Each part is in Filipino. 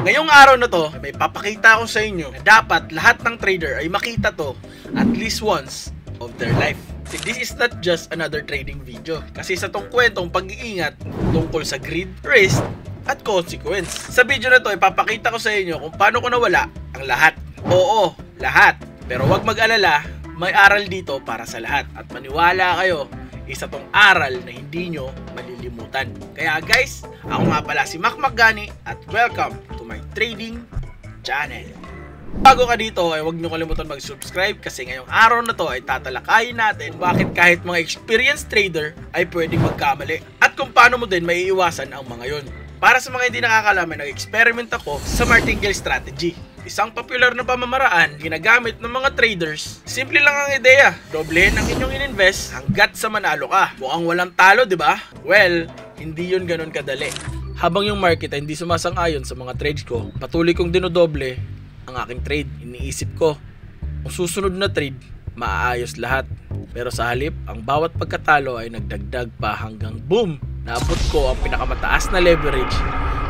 Ngayong araw na to, may papakita ko sa inyo na dapat lahat ng trader ay makita to at least once of their life. See, this is not just another trading video. Kasi sa tong kwentong pag-iingat tungkol sa greed, risk, at consequence. Sa video na to, ipapakita ko sa inyo kung paano ko nawala ang lahat. Oo, lahat. Pero wag mag-alala, may aral dito para sa lahat. At maniwala kayo, isa tong aral na hindi nyo malilimutan. Kaya guys, ako nga pala si Mac Macgani at welcome to my trading channel. Bago ka dito ay huwag nyo kalimutan mag-subscribe kasi ngayong araw na to ay tatalakayin natin bakit kahit mga experienced trader ay pwedeng magkamali at kung paano mo din maiiwasan ang mga yon. Para sa mga hindi nakakalaman, nag-experiment ako sa martingale strategy. Isang popular na pamamaraan ginagamit ng mga traders. Simple lang ang ideya, doblehin ang inyong ininvest hanggat sa manalo ka. Mukhang walang talo, di ba? Well, hindi yun ganun kadali. Habang yung market ay hindi sumasang-ayon sa mga trades ko, patuloy kong dinodoble ang aking trade. Iniisip ko, kung susunod na trade, maaayos lahat. Pero sa halip, ang bawat pagkatalo ay nagdagdag pa hanggang boom! Naabot ko ang pinakamataas na leverage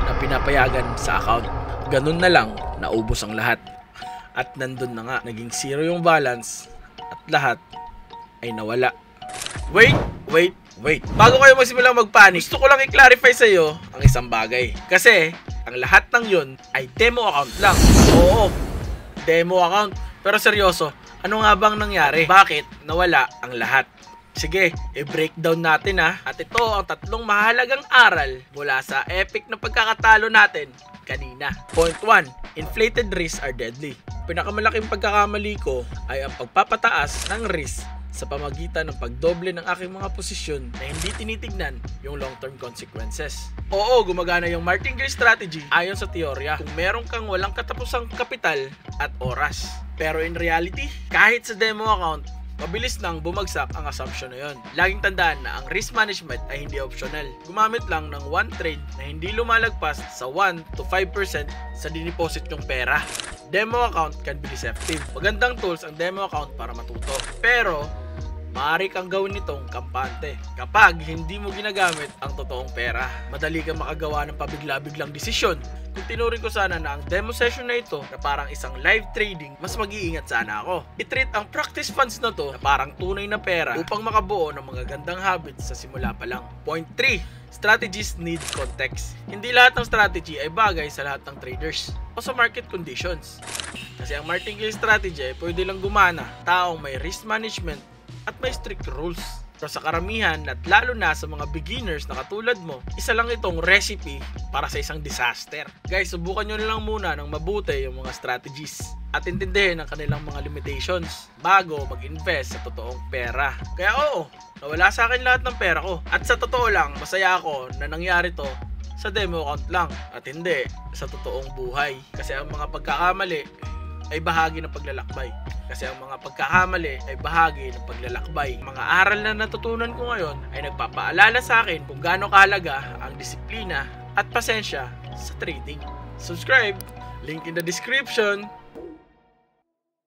na pinapayagan sa account. Ganun na lang, naubos ang lahat. At nandun na nga, naging zero yung balance at lahat ay nawala. Wait! Bago kayo magsimulang magpanik, gusto ko lang i-clarify sa iyo ang isang bagay. Kasi, ang lahat ng yun ay demo account lang. Oo, demo account. Pero seryoso, ano nga bang nangyari? Bakit nawala ang lahat? Sige, i-breakdown natin ha. At ito ang tatlong mahalagang aral mula sa epic na pagkakatalo natin kanina. Point 1. Inflated risks are deadly. Pinakamalaking pagkakamali ko ay ang pagpapataas ng risk sa pamagitan ng pagdoble ng aking mga posisyon na hindi tinitignan yung long-term consequences. Oo, gumagana yung martingale strategy ayon sa teorya kung meron kang walang katapusang kapital at oras. Pero in reality, kahit sa demo account, mabilis nang bumagsak ang assumption na yun. Laging tandaan na ang risk management ay hindi optional. Gumamit lang ng one trade na hindi lumalagpas sa 1 to 5% sa diniposit yung pera. Demo account can be deceptive. Magandang tools ang demo account para matuto. Pero, maaari kang gawin nitong kampante kapag hindi mo ginagamit ang totoong pera. Madali kang makagawa ng pabigla-biglang desisyon. Kung tinuring ko sana na ang demo session na ito na parang isang live trading, mas mag-iingat sana ako. I-treat ang practice funds na to na parang tunay na pera upang makabuo ng mga gandang habits sa simula pa lang. Point 3. Strategies need context. Hindi lahat ng strategy ay bagay sa lahat ng traders o sa market conditions. Kasi ang martingale strategy ay pwede lang gumana taong may risk management at may strict rules. Pero sa karamihan at lalo na sa mga beginners na katulad mo, isa lang itong recipe para sa isang disaster. Guys, subukan nyo na lang muna ng mabuti yung mga strategies at intindihin ang kanilang mga limitations bago mag-invest sa totoong pera. Kaya oo, nawala sa akin lahat ng pera ko. At sa totoo lang, masaya ako na nangyari to sa demo account lang at hindi sa totoong buhay. Kasi ang mga pagkakamali ay bahagi ng paglalakbay. Kasi ang mga pagkakamali ay bahagi ng paglalakbay. Mga aral na natutunan ko ngayon ay nagpapaalala sa akin kung gaano kahalaga ang disiplina at pasensya sa trading. Subscribe! Link in the description!